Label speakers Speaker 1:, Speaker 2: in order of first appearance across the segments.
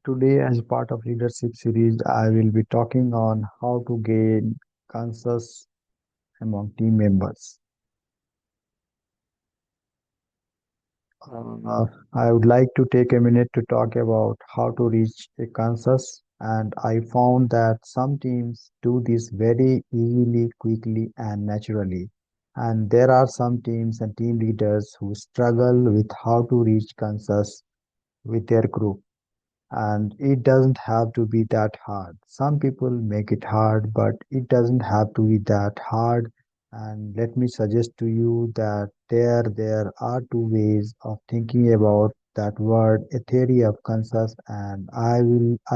Speaker 1: Today, as part of leadership series, I will be talking on how to gain consensus among team members. I would like to take a minute to talk about how to reach a consensus, and I found that some teams do this very easily, quickly, and naturally. And there are some teams and team leaders who struggle with how to reach consensus with their group. And it doesn't have to be that hard. Some people make it hard, but it doesn't have to be that hard. And let me suggest to you that there are two ways of thinking about that word, a theory of consensus, and I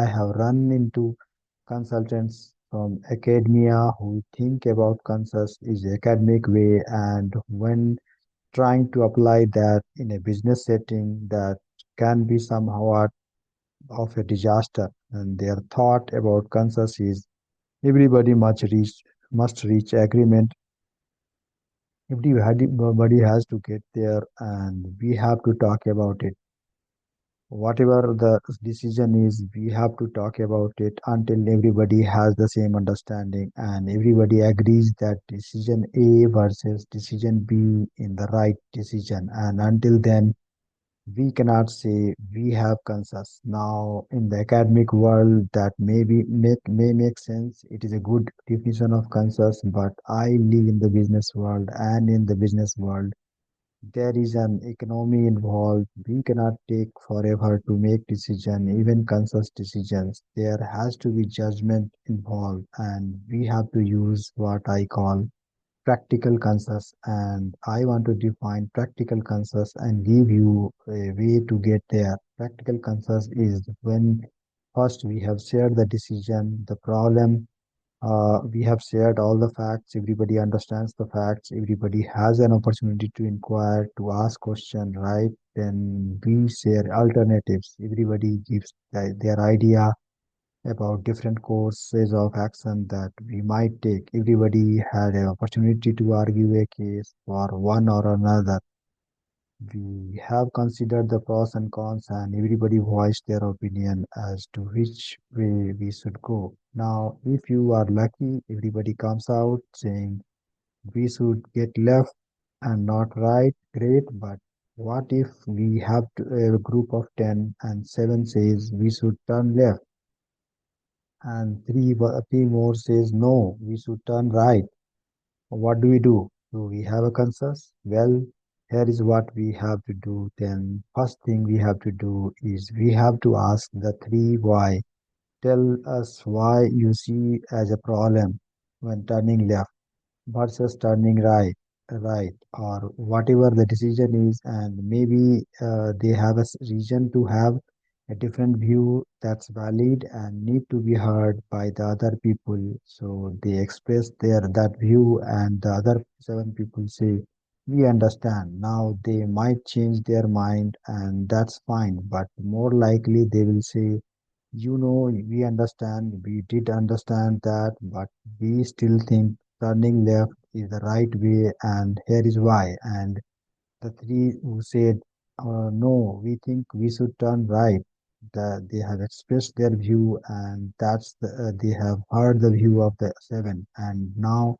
Speaker 1: have run into consultants from academia who think about consensus is academic way, and when trying to apply that in a business setting, that can be somehow of a disaster, and their thought about Kansas is everybody must reach agreement. Everybody has to get there, and we have to talk about it. Whatever the decision is, we have to talk about it until everybody has the same understanding and everybody agrees that decision A versus decision B in the right decision. And until then, we cannot say we have consensus. Now, in the academic world, that may make sense. It is a good definition of consensus, but I live in the business world, and in the business world, there is an economy involved. We cannot take forever to make decision, even consensus decisions. There has to be judgment involved, and we have to use what I call practical consensus, and I want to define practical consensus and give you a way to get there. Practical consensus is when first we have shared the decision, the problem, we have shared all the facts, everybody understands the facts, everybody has an opportunity to inquire, to ask question, right? Then we share alternatives, everybody gives their idea about different courses of action that we might take. Everybody had an opportunity to argue a case for one or another. We have considered the pros and cons, and everybody voiced their opinion as to which way we should go. Now, if you are lucky, everybody comes out saying we should get left and not right. Great, but what if we have a group of 10 and 7 says we should turn left? And three more says no, we should turn right. What do we do? Do we have a consensus? Well, here is what we have to do. Then first thing we have to do is we have to ask the three why. Tell us why you see as a problem when turning left versus turning right, or whatever the decision is, and maybe they have a reason to have a different view that's valid and need to be heard by the other people. So they express their that view, and the other seven people say, "We understand." Now they might change their mind, and that's fine. But more likely they will say, we understand, we did understand that, but we still think turning left is the right way, and here is why. And the three who said, no, we think we should turn right, that they have expressed their view, and they have heard the view of the seven. And now,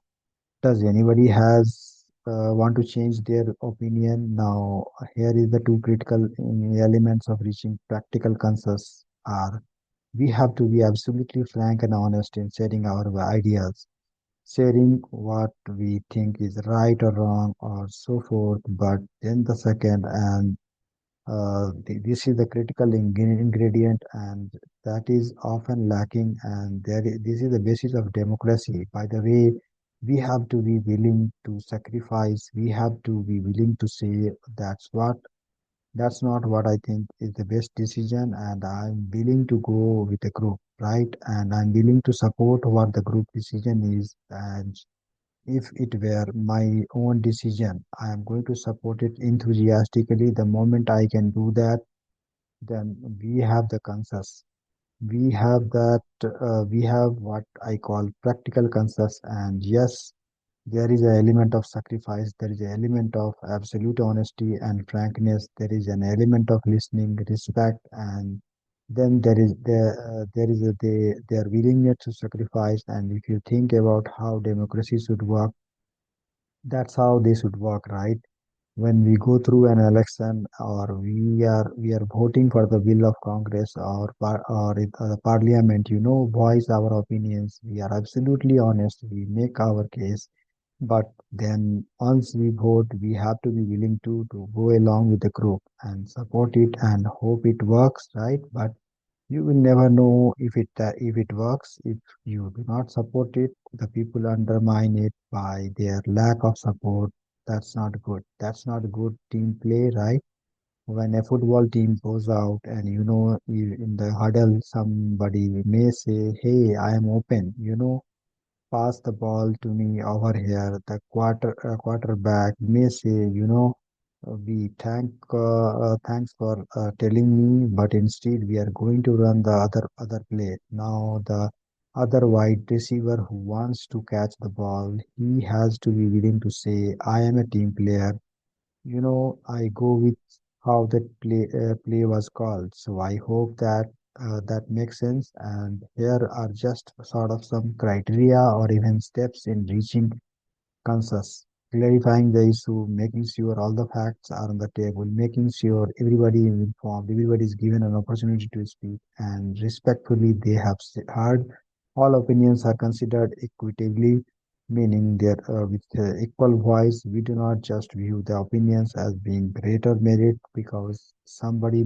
Speaker 1: does anybody has want to change their opinion? Now, here is the two critical elements of reaching practical consensus are we have to be absolutely frank and honest in sharing our ideas, sharing what we think is right or wrong or so forth. But then the second, and this is the critical ingredient, and that is often lacking. And this is the basis of democracy. By the way, we have to be willing to sacrifice. We have to be willing to say that's not what I think is the best decision, and I'm willing to go with the group, right? And I'm willing to support what the group decision is. And if it were my own decision, I am going to support it enthusiastically. The moment I can do that, then we have the consensus. We have what I call practical consensus. And yes, there is an element of sacrifice, there is an element of absolute honesty and frankness, there is an element of listening, respect, and then there is their willingness to sacrifice. And if you think about how democracy should work, that's how they should work, right? When we go through an election, or we are voting for the will of Congress, or the parliament, voice our opinions. We are absolutely honest. We make our case. But then once we vote, we have to be willing to go along with the group and support it and hope it works, right? But you will never know if it works if you do not support it. The people undermine it by their lack of support. That's not good. That's not good team play, right? When a football team goes out and in the huddle, somebody may say, "Hey, I am open. Pass the ball to me over here." The quarterback may say, we thanks for telling me, but instead we are going to run the other play. Now the other wide receiver who wants to catch the ball, he has to be willing to say, "I am a team player. I go with how that play was called." So I hope that makes sense. And here are just sort of some criteria or even steps in reaching consensus: clarifying the issue, making sure all the facts are on the table, making sure everybody is informed, everybody is given an opportunity to speak, and respectfully they have heard. All opinions are considered equitably, meaning that with equal voice. We do not just view the opinions as being greater merit because somebody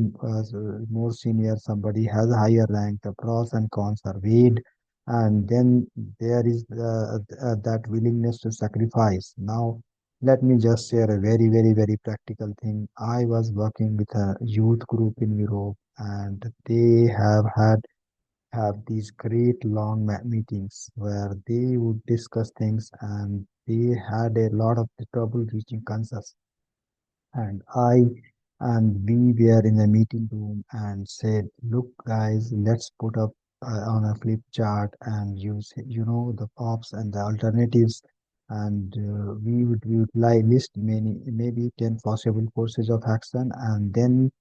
Speaker 1: more senior, somebody has a higher rank. The pros and cons are weighed, and then there is that willingness to sacrifice. Now, let me just share a very, very, very practical thing. I was working with a youth group in Europe, and they have these great long meetings where they would discuss things, and they had a lot of trouble reaching consensus. And we were in a meeting room and said, "Look, guys, let's put up on a flip chart and use, the ops and the alternatives." And we would list many, maybe 10 possible courses of action. And then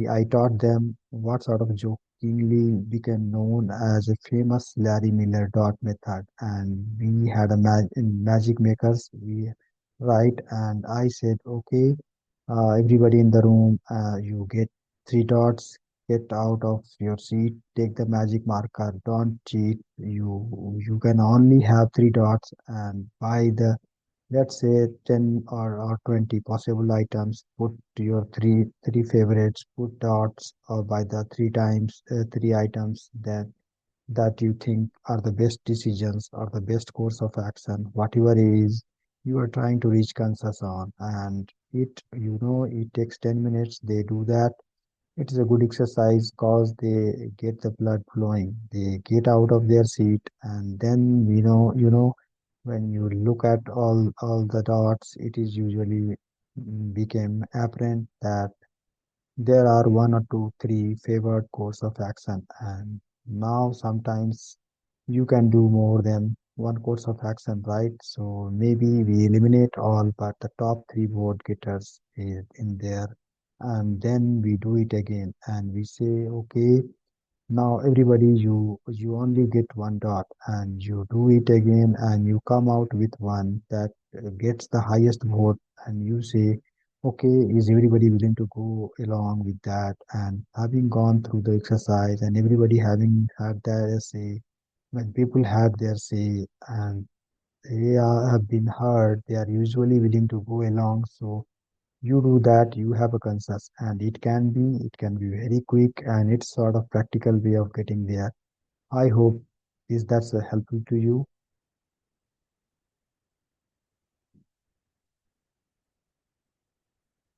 Speaker 1: I taught them what sort of jokingly became known as a famous Larry Miller dot method. And we had a magic makers. Right, and I said, "Okay, everybody in the room, you get three dots. Get out of your seat. Take the magic marker. Don't cheat. You can only have three dots, and by the, let's say, 10 or 20 possible items, put your three favorites. Put dots by the three times three items that you think are the best decisions or the best course of action, whatever it is you are trying to reach consensus on." And it takes 10 minutes. They do that. It is a good exercise because they get the blood flowing. They get out of their seat, and then when you look at all the dots, it is usually became apparent that there are one or two, three favored course of action. And now sometimes you can do more than one course of action, right? So maybe we eliminate all but the top three vote getters is in there. And then we do it again and we say, "Okay, now everybody, you only get one dot," and you do it again and you come out with one that gets the highest vote. And you say, "Okay, is everybody willing to go along with that?" And having gone through the exercise and everybody having had their say, when people have their say and have been heard, they are usually willing to go along. So you do that, you have a consensus, and it can be very quick, and it's sort of practical way of getting there. I hope is that's helpful to you.